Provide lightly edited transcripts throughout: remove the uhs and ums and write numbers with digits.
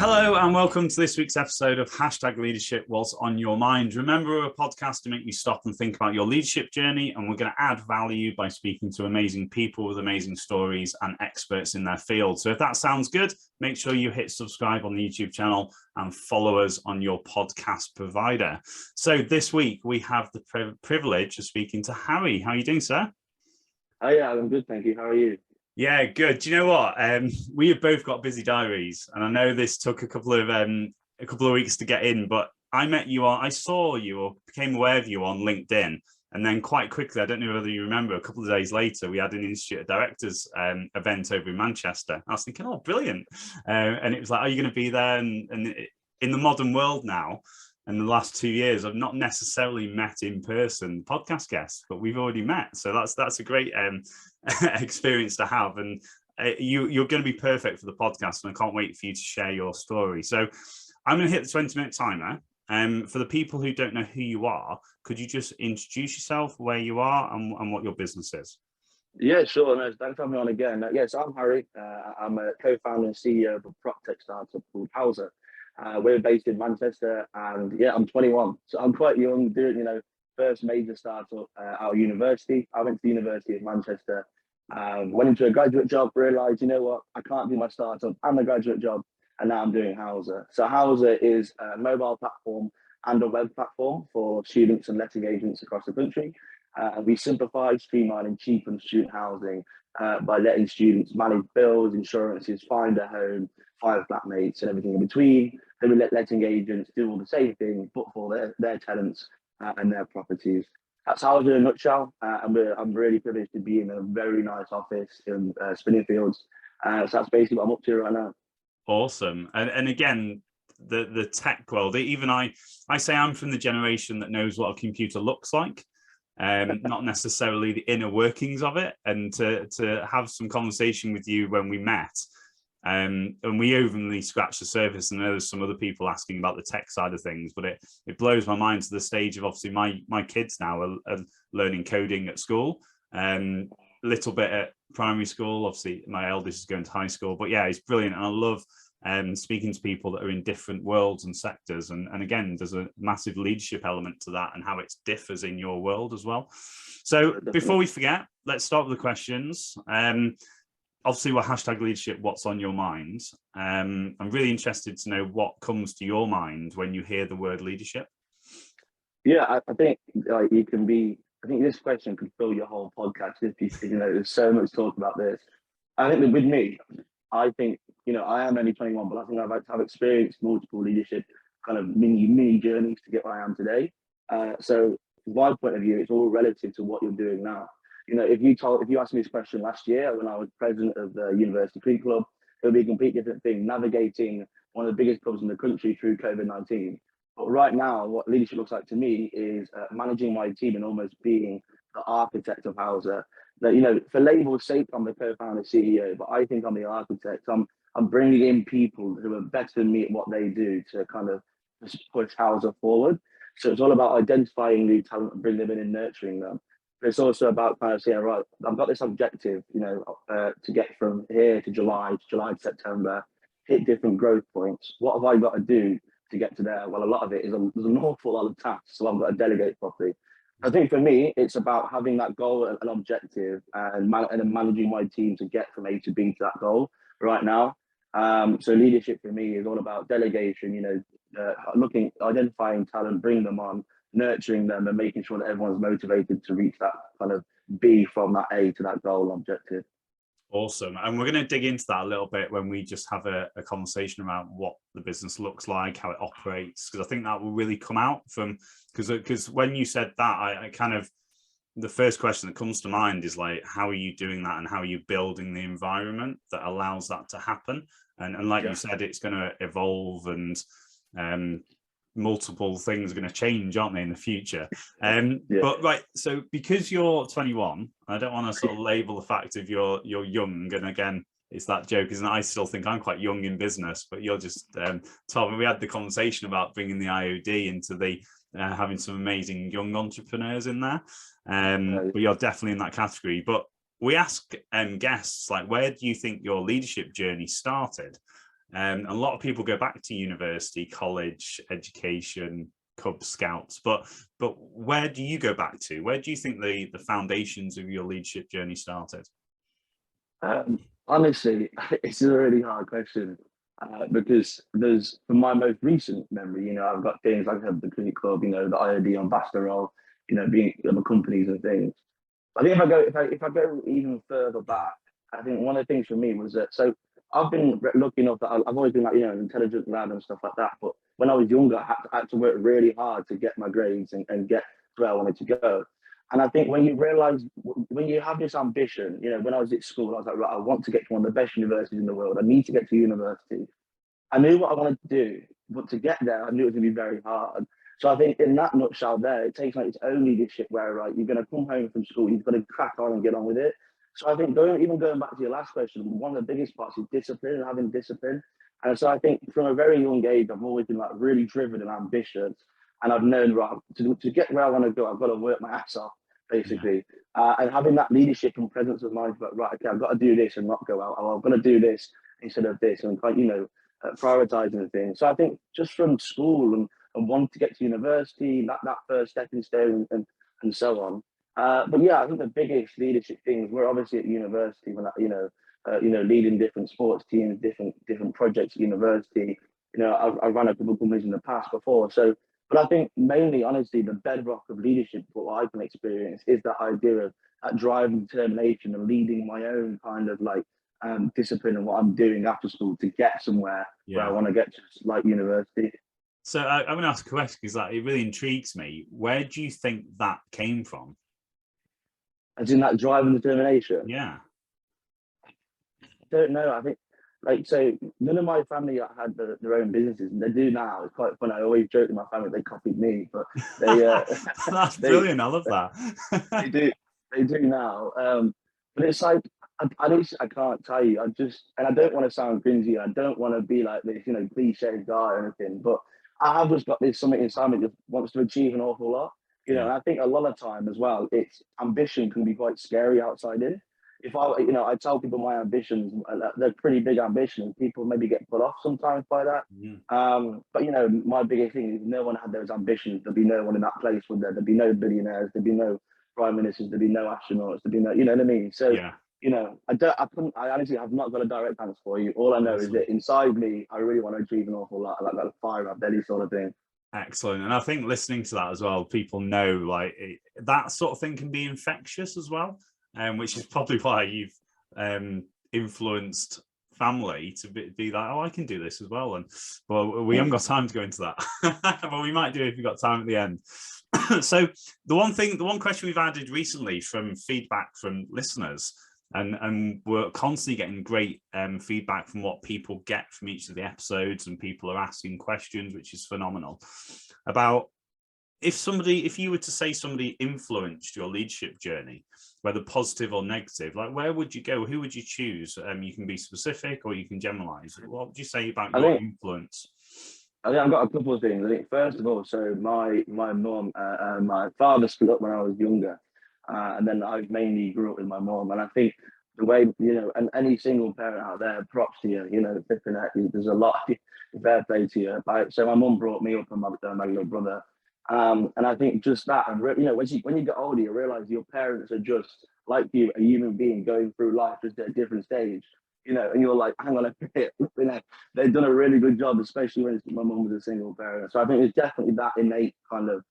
Hello and welcome to this week's episode of #Leadership What's on Your Mind. Remember, we're a podcast to make you stop and think about your leadership journey, and we're going to add value by speaking to amazing people with amazing stories and experts in their field. So if that sounds good, make sure you hit subscribe on the YouTube channel and follow us on your podcast provider. So this week we have the privilege of speaking to Harry. How are you doing, sir? Oh yeah, I'm good, thank you. How are you? Yeah, good. Do you know what? We have both got busy diaries, and I know this took a couple of weeks to get in. But I saw you or became aware of you on LinkedIn, and then quite quickly, I don't know whether you remember, a couple of days later, we had an Institute of Directors event over in Manchester. I was thinking, oh, brilliant! And it was like, are you going to be there? And in the modern world now, in the last 2 years, I've not necessarily met in person podcast guests, but we've already met. So that's a great experience to have. And you're going to be perfect for the podcast. And I can't wait for you to share your story. So I'm going to hit the 20-minute timer. For the people who don't know who you are, could you just introduce yourself, where you are and what your business is? Yeah, sure. No, thanks for having me on again. Yes, I'm Harry. I'm a co-founder and CEO of a prop tech startup called Housr. We're based in Manchester, and yeah, I'm 21, so I'm quite young. Doing, first major startup out of university. I went to the University of Manchester, went into a graduate job, realised, you know what, I can't do my startup and the graduate job, and now I'm doing Housr. So Housr is a mobile platform and a web platform for students and letting agents across the country. We simplify, streamline, and cheapen student housing by letting students manage bills, insurances, find a home, find flatmates, and everything in between. Then we let letting agents do all the same thing, but for their tenants and their properties. That's Housr in a nutshell. And I'm really privileged to be in a very nice office in Spinningfields. So that's basically what I'm up to right now. Awesome. And again, the tech world, even I say I'm from the generation that knows what a computer looks like. Not necessarily the inner workings of it, and to have some conversation with you when we met, and we openly scratched the surface. And there's some other people asking about the tech side of things, but it blows my mind to the stage of obviously my kids now are learning coding at school, a little bit at primary school. Obviously my eldest is going to high school, but yeah, it's brilliant. And I love speaking to people that are in different worlds and sectors. And again, there's a massive leadership element to that and how it differs in your world as well. So before we forget, let's start with the questions. Obviously, we're #leadership, what's on your mind? I'm really interested to know what comes to your mind when you hear the word leadership. Yeah, I think I think this question could fill your whole podcast if there's so much talk about this. I think that with me, I think, I am only 21, but I think I've experienced multiple leadership kind of mini journeys to get where I am today. So from my point of view, it's all relative to what you're doing now. If you asked me this question last year when I was president of the University Creek Club, it would be a completely different thing, navigating one of the biggest clubs in the country through COVID-19. But right now, what leadership looks like to me is managing my team and almost being the architect of Housr. That, for label's sake, I'm the co-founder CEO, but I think I'm the architect. I'm bringing in people who are better than me at what they do to kind of push Housr forward. So it's all about identifying new talent and bringing them in and nurturing them. But it's also about kind of saying, right, I've got this objective, to get from here to July to September, hit different growth points. What have I got to do to get to there? Well, a lot of it is there's an awful lot of tasks, so I've got to delegate properly. I think for me, it's about having that goal and objective and then managing my team to get from A to B to that goal right now. So leadership for me is all about delegation, identifying talent, bringing them on, nurturing them, and making sure that everyone's motivated to reach that kind of B from that A to that goal objective. Awesome. And we're going to dig into that a little bit when we just have a conversation about what the business looks like, how it operates, because I think that will really come out from, because when you said that, I kind of, the first question that comes to mind is like, how are you doing that and how are you building the environment that allows that to happen? And like you said, it's going to evolve and multiple things are going to change, aren't they, in the future? But right, so because you're 21, I don't want to sort of label the fact of you're young, and again, it's that joke, isn't it? I still think I'm quite young in business, but you're just Tom, we had the conversation about bringing the IOD into the having some amazing young entrepreneurs in there, but you're definitely in that category. But we ask guests, like, where do you think your leadership journey started? A lot of people go back to university, college, education, Cub Scouts, but where do you go back to? Where do you think the foundations of your leadership journey started? Honestly, it's a really hard question because there's, from my most recent memory, I've got things like the cricket club, the IOD ambassador role, being other companies and things. I think if I go even further back, I think one of the things for me was that, so I've been lucky enough that I've always been like, an intelligent lad and stuff like that. But when I was younger, I had to work really hard to get my grades and get to where I wanted to go. And I think when you realize, when you have this ambition, when I was at school, I was like, right, I want to get to one of the best universities in the world. I need to get to university. I knew what I wanted to do, but to get there, I knew it was going to be very hard. So I think in that nutshell there, it takes like its own leadership where, right, you're going to come home from school, you've got to crack on and get on with it. So I think going back to your last question, one of the biggest parts is discipline and having discipline. And so I think from a very young age, I've always been like really driven and ambitious. And I've known, right, to get where I want to go, I've got to work my ass off, basically. And having that leadership and presence of mind, but right, okay, I've got to do this and not go out. Or I've got to do this instead of this, and prioritizing things. So I think just from school and wanting to get to university, that first stepping stone and so on. But yeah, I think the biggest leadership things were obviously at university when leading different sports teams, different projects at university. I've run a couple of companies in the past before. So, but I think mainly, honestly, the bedrock of leadership, what I can experience, is that idea of that drive and determination and leading my own kind of like discipline and what I'm doing after school to get somewhere where I want to get to, like university. So I'm going to ask a question because it really intrigues me. Where do you think that came from? As in that drive and determination? Yeah. I don't know. I think, so none of my family had their own businesses, and they do now. It's quite fun. I always joke with my family they copied me, but they that's brilliant. I love that. they do now. But it's like I can't tell you. And I don't want to sound cringy. I don't want to be like this, cliche guy or anything. But I have just got this something inside me that wants to achieve an awful lot. And I think a lot of time as well, it's ambition can be quite scary outside in. If I tell people my ambitions, they're pretty big ambitions. People maybe get put off sometimes by that. But my biggest thing is no one had those ambitions. There'd be no one in that place, would there? There'd be no billionaires. There'd be no prime ministers. There'd be no astronauts. There'd be no, you know what I mean? So, I honestly have not got a direct answer for you. All I know is that inside me, I really want to achieve an awful lot, like that fire in my belly sort of thing. Excellent. And I think listening to that as well, people know that sort of thing can be infectious as well, which is probably why you've influenced family to be like, oh, I can do this as well. And well, we haven't got time to go into that, but we might do it if we've got time at the end. So the one question we've added recently from feedback from listeners, and we're constantly getting great feedback from what people get from each of the episodes, and people are asking questions, which is phenomenal, about if you were to say somebody influenced your leadership journey, whether positive or negative, like where would you go? Who would you choose? You can be specific or you can generalize. What would you say about your influence? I think I've got a couple of things. I think first of all, so my mum, my father split up when I was younger, and then I mainly grew up with my mum. And I think the way, and any single parent out there, props to you, flipping at you. There's a lot of fair play to you. So my mum brought me up and my little brother. And I think just that, and when you get older, you realize your parents are just like you, a human being going through life just at a different stage. And you're like, hang on a minute, they've done a really good job, especially when my mum was a single parent. So I think there's definitely that innate kind of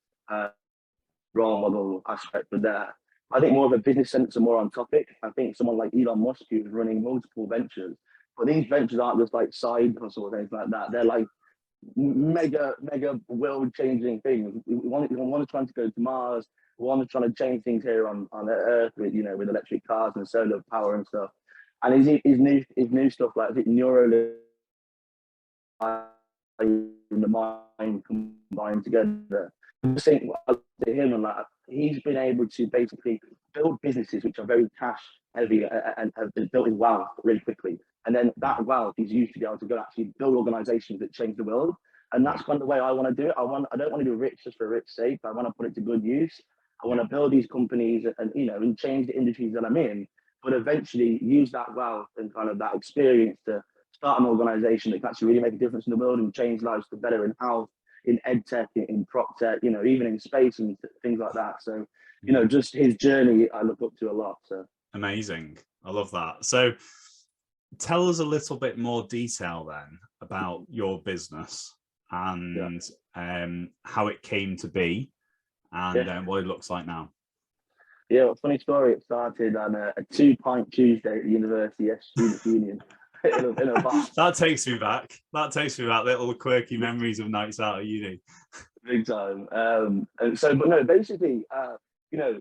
role model aspect for there. I think more of a business sense and more on topic. I think someone like Elon Musk, who's running multiple ventures, but these ventures aren't just like side hustle or things like that. They're like mega world changing things. One is trying to go to Mars, one is trying to change things here on Earth with with electric cars and solar power and stuff. And his new stuff like neuro and the mind combined together. I think to him and he's been able to basically build businesses which are very cash heavy and have built his wealth really quickly. And then that wealth is used to be able to go actually build organizations that change the world. And that's kind of the way I want to do it. I don't want to do rich just for rich sake. I want to put it to good use. I want to build these companies and change the industries that I'm in, but eventually use that wealth and kind of that experience to start an organization that can actually really make a difference in the world and change lives for better in health, in ed tech, in prop tech, you know, even in space and things like that. So, you know, just his journey, I look up to a lot. So amazing. I love that. So tell us a little bit more detail then about your business and how it came to be and what it looks like now. Yeah, well, funny story. It started on a 2-pint Tuesday at the University Students' Union in a bar. That takes me back. That takes me back. Little quirky memories of nights out at uni. Big time. And so, but no, basically, you know,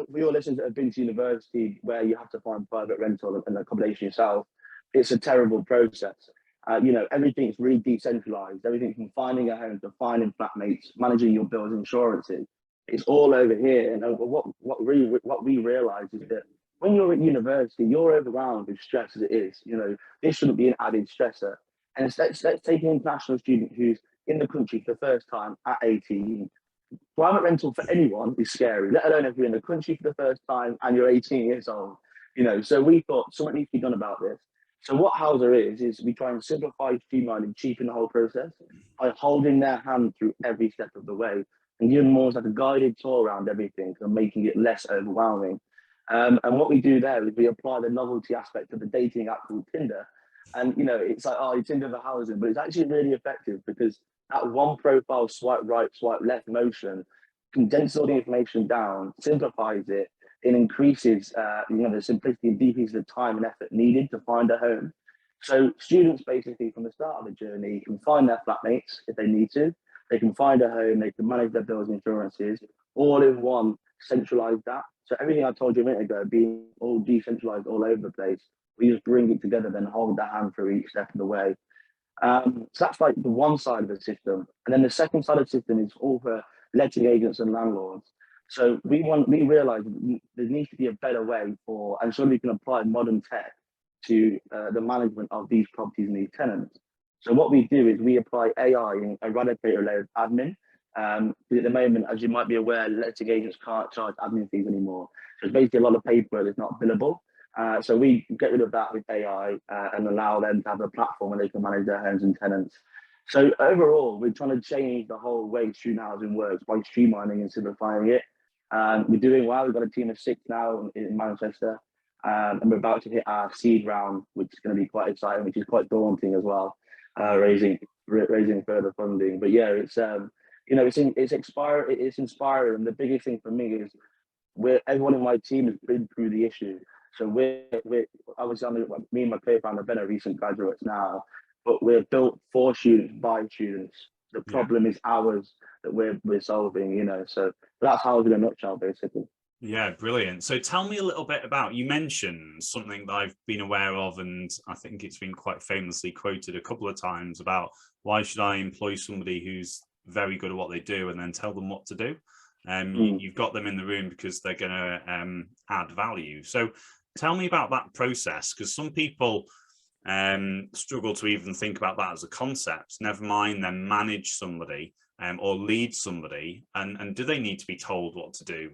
for your listeners that have been to university where you have to find private rental and accommodation yourself, it's a terrible process. You know, everything's really decentralized. Everything from finding a home to finding flatmates, managing your bills, insurances. It's all over here. And what we realize is that when you're at university, you're overwhelmed with stress as it is. You know, this shouldn't be an added stressor. And let's take an international student who's in the country for the first time at 18. Private rental for anyone is scary, let alone if you're in the country for the first time and you're 18 years old. You know, so we thought something needs to be done about this. So what Housr is we try and simplify, streamline, and cheapen the whole process by holding their hand through every step of the way and giving them more like a guided tour around everything and making it less overwhelming. And what we do there is we apply the novelty aspect of the dating app called Tinder. And, you know, it's like, oh, Tinder for housing, but it's actually really effective because that one profile swipe right, swipe left motion condenses all the information down, simplifies it, it increases you know, the simplicity and decreases the time and effort needed to find a home. So students basically from the start of the journey can find their flatmates if they need to. They can find a home, they can manage their bills and insurances, all in one centralized app. So everything I told you a minute ago, being all decentralized all over the place, we just bring it together, then hold their hand through each step of the way. So that's like the one side of the system. And then the second side of the system is all for letting agents and landlords. So we realize there needs to be a better way for, and so we can apply modern tech to the management of these properties and these tenants. So what we do is we apply AI and eradicate a layer of admin. Because at the moment, as you might be aware, letting agents can't charge admin fees anymore. So it's basically a lot of paper that's not billable. So we get rid of that with AI and allow them to have a platform where they can manage their homes and tenants. So overall, we're trying to change the whole way student housing works by streamlining and simplifying it. We're doing well. We've got a team of 6 now in Manchester, and we're about to hit our seed round, which is going to be quite exciting, which is quite daunting as well, raising further funding. But yeah, it's you know, it's inspiring. And the biggest thing for me is everyone in my team has been through the issue. So we're obviously, me and my co-founder Ben are recent graduates now, but we're built for students by students. The problem is ours that we're solving, you know. So that's how it's in a nutshell, basically. Yeah, brilliant. So tell me a little bit about, you mentioned something that I've been aware of, and I think it's been quite famously quoted a couple of times about why should I employ somebody who's very good at what they do and then tell them what to do. You've got them in the room because they're going to add value. So tell me about that process, because some people struggle to even think about that as a concept, never mind then manage somebody or lead somebody. And do they need to be told what to do?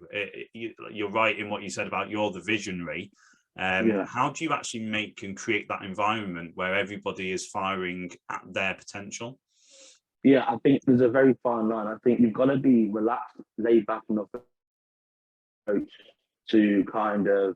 You're right in what you said about you're the visionary. How do you actually make and create that environment where everybody is firing at their potential? Yeah, I think there's a very fine line. I think you've got to be relaxed, laid back enough approach to kind of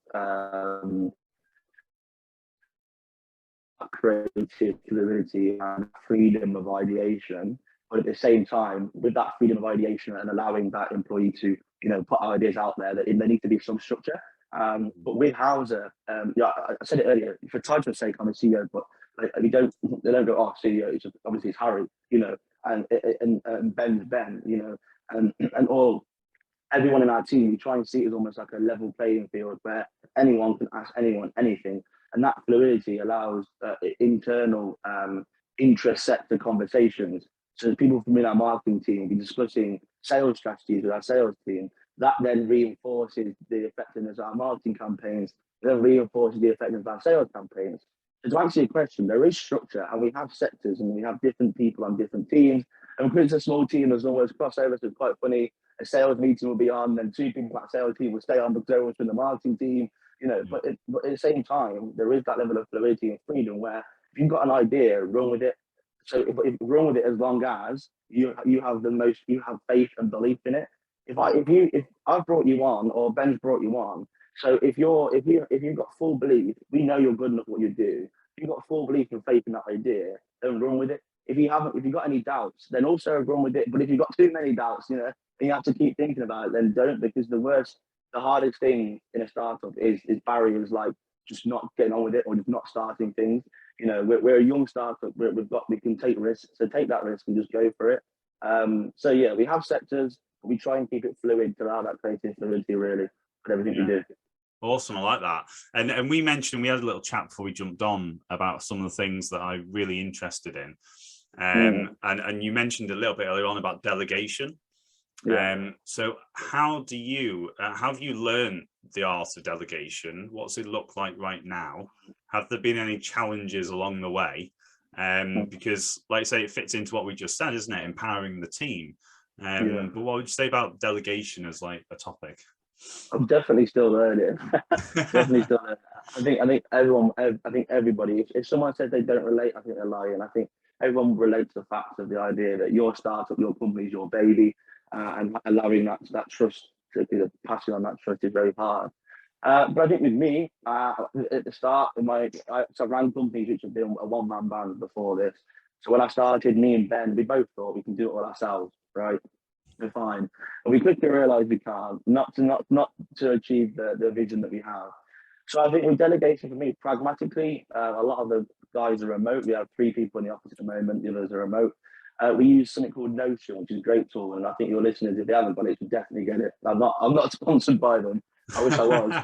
creative fluidity and freedom of ideation, but at the same time, with that freedom of ideation and allowing that employee to, you know, put ideas out there, that there needs to be some structure. But with Housr, yeah, I said it earlier, for title's sake, I'm a CEO, but like, they don't go, oh, CEO, it's just, obviously it's Harry, you know, and Ben's Ben, you know, and everyone in our team, we try and see it as almost like a level playing field where anyone can ask anyone anything. And that fluidity allows internal intra-sector conversations. So people from in our marketing team will be discussing sales strategies with our sales team. That then reinforces the effectiveness of our marketing campaigns, then reinforces the effectiveness of our sales campaigns. So to answer your question, there is structure and we have sectors and we have different people on different teams. And because it's a small team, there's always crossover, so it's quite funny. A sales meeting will be on, then 2 people from that sales team will stay on because everyone's from the marketing team, you know, but at the same time, there is that level of fluidity and freedom where if you've got an idea, run with it. So if run with it as long as you have faith and belief in it. If I've brought you on or Ben's brought you on, so if you've got full belief, we know you're good enough at what you do. If you've got full belief and faith in that idea, then run with it. If you've got any doubts, then also run with it. But if you've got too many doubts, and you have to keep thinking about it, then don't, because the hardest thing in a startup is barriers like just not getting on with it or just not starting things. We're a young startup. We can take risks, so take that risk and just go for it. So yeah, we have sectors, but we try and keep it fluid to allow that creative fluidity really for everything we do. Awesome, I like that. And we mentioned, we had a little chat before we jumped on about some of the things that I'm really interested in. And you mentioned a little bit earlier on about delegation. Yeah. So how have you learned the art of delegation? What's it look like right now? Have there been any challenges along the way? Because like I say, it fits into what we just said, isn't it? Empowering the team. But what would you say about delegation as like a topic? I'm definitely still learning. Definitely still learning. I think everybody, if someone says they don't relate, I think they're lying. I think everyone relates to the fact of the idea that your startup, your company is your baby, and allowing that trust, passing on that trust is very hard. But I think with me, at the start, I ran companies which have been a one-man band before this. So when I started, me and Ben, we both thought we can do it all ourselves, right? We're fine. And we quickly realised we can't, not to achieve the vision that we have. So I think with delegation, for me, pragmatically, a lot of the guys are remote. We have 3 people in the office at the moment, the others are remote. We use something called Notion, which is a great tool, and I think your listeners, if they haven't got it, should definitely get it. I'm not sponsored by them. I wish I was.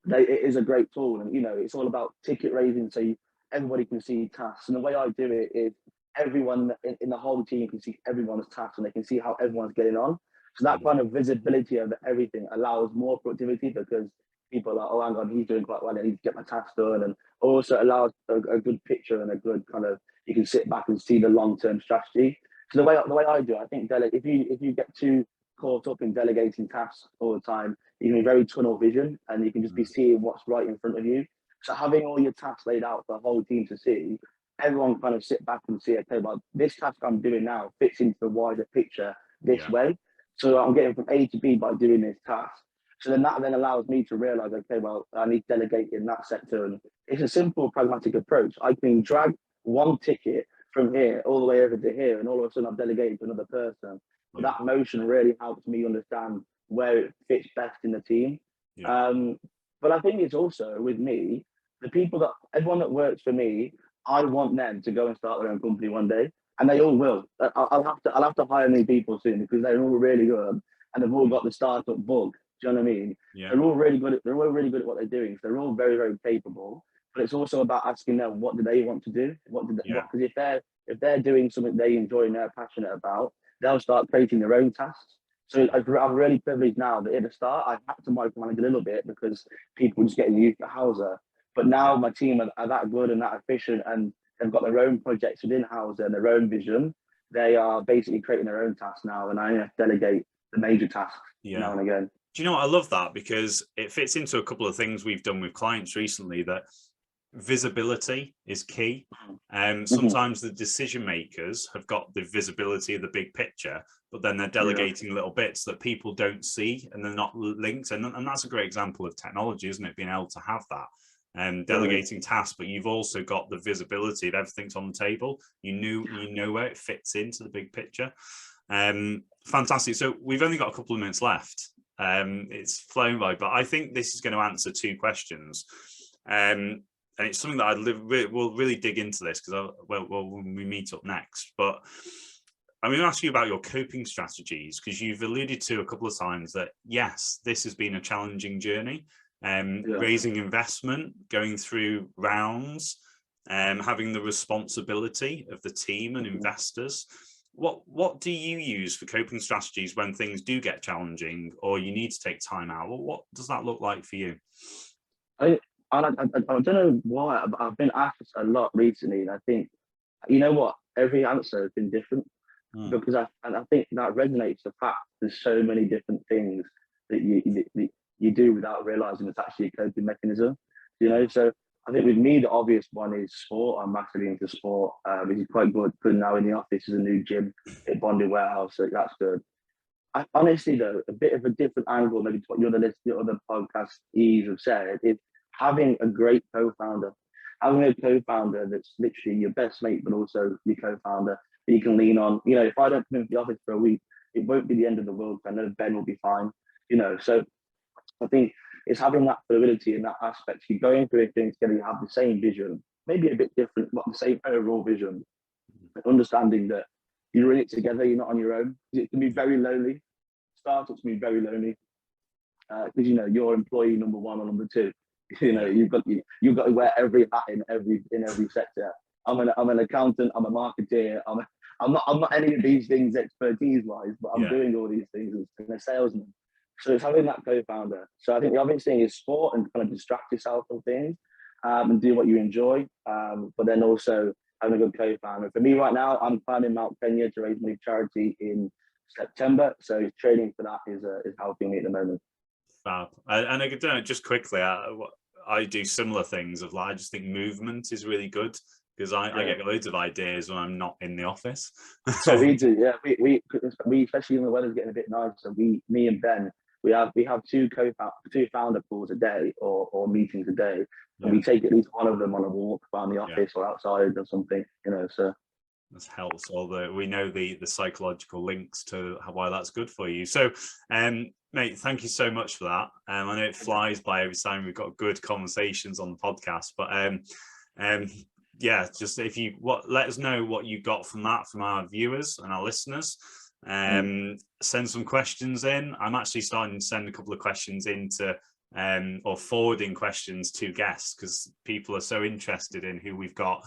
But it is a great tool, and it's all about ticket raising, so everybody can see tasks. And the way I do it is everyone in the whole team can see everyone's tasks, and they can see how everyone's getting on. So that kind of visibility of everything allows more productivity, because people are like, oh, hang on, he's doing quite well, I need to get my tasks done. And also allows a good picture and a good kind of, you can sit back and see the long-term strategy. So the way I do it, I think if you get too caught up in delegating tasks all the time, you can be very tunnel vision, and you can just be seeing what's right in front of you. So having all your tasks laid out for the whole team to see, everyone kind of sit back and see, okay, well, this task I'm doing now fits into the wider picture this way. So I'm getting from A to B by doing this task. So then that allows me to realize, okay, well, I need to delegate in that sector. And it's a simple, pragmatic approach. I can drag one ticket from here all the way over to here, and all of a sudden I've delegated to another person. But that motion really helps me understand where it fits best in the team. But I think it's also, with me, everyone that works for me, I want them to go and start their own company one day, and they all will. I'll have to hire new people soon, because they're all really good, and they've all got the startup bug. Do you know what I mean? They're all really good at what they're doing. So they're all very, very capable. But it's also about asking them, what do they want to do? Because if they're doing something they enjoy and they're passionate about, they'll start creating their own tasks. So I'm really privileged now that at the start I had to micromanage a little bit, because people just getting used to Housr. But now my team are that good and that efficient, and they've got their own projects within Housr and their own vision. They are basically creating their own tasks now, and I have to delegate the major tasks now and again. Do you know what? I love that, because it fits into a couple of things we've done with clients recently, that visibility is key. Sometimes the decision makers have got the visibility of the big picture, but then they're delegating little bits that people don't see, and they're not linked. And that's a great example of technology, isn't it? Being able to have that. Delegating tasks, but you've also got the visibility of everything's on the table. You know where it fits into the big picture. Fantastic. So we've only got a couple of minutes left. It's flown by, but I think this is going to answer 2 questions. And it's something that we'll really dig into this, because when we meet up next. But I'm going to ask you about your coping strategies, because you've alluded to a couple of times that, yes, this has been a challenging journey. Raising investment, going through rounds, having the responsibility of the team and investors. What do you use for coping strategies when things do get challenging, or you need to take time out? What does that look like for you? I don't know why, but I've been asked a lot recently, and I think, you know what, every answer has been different, because I think that resonates the fact there's so many different things that you do without realizing it's actually a coping mechanism. So I think with me, the obvious one is sport. I'm massively into sport, which is quite good. Good now in the office is a new gym at Bonded Warehouse, so that's good. I, honestly, though, a bit of a different angle, maybe to what the other podcastees have said, is having a great co-founder. Having a co-founder that's literally your best mate, but also your co-founder that you can lean on. You know, if I don't come into the office for a week, it won't be the end of the world. I know Ben will be fine. You know, so I think it's having that fluidity in that aspect. You're going through things together, you have the same vision, maybe a bit different, but the same overall vision. Understanding that you're in it together, you're not on your own. It can be very lonely. Startups can be very lonely because you know you're employee number one or number two. You know you've got to wear every hat in every sector. I'm an accountant. I'm a marketeer. I'm not any of these things expertise wise, but I'm doing all these things as a salesman. So it's having that co-founder. So I think the obvious thing is sport and kind of distract yourself from things and do what you enjoy. But then also having a good co-founder. For me right now, I'm climbing Mount Kenya to raise money charity in September. So training for that is helping me at the moment. Fab. And I could do it just quickly. I do similar things of like, I just think movement is really good because I get loads of ideas when I'm not in the office. So we do, yeah. We especially when the weather's getting a bit nicer. Me and Ben, we have two founder calls a day or meetings a day, and we take at least one of them on a walk around the office or outside or something. You know, so. This helps. Although we know the psychological links to why that's good for you. So, mate, thank you so much for that. I know it flies by every time we've got good conversations on the podcast, but yeah, just let us know what you got from that from our viewers and our listeners. Send some questions in. I'm actually starting to send a couple of questions into or forwarding questions to guests because people are so interested in who we've got.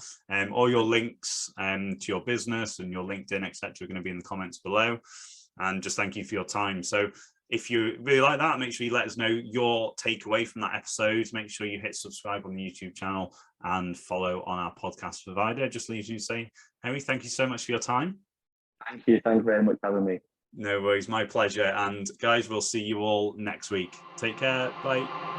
All your links to your business and your LinkedIn, etc., are going to be in the comments below. And just thank you for your time. So if you really like that, make sure you let us know your takeaway from that episode. Make sure you hit subscribe on the YouTube channel and follow on our podcast provider. Just leaves you to say, Harry, thank you so much for your time. Thank you. Thank you very much for having me. No worries, my pleasure. And guys, we'll see you all next week. Take care. Bye.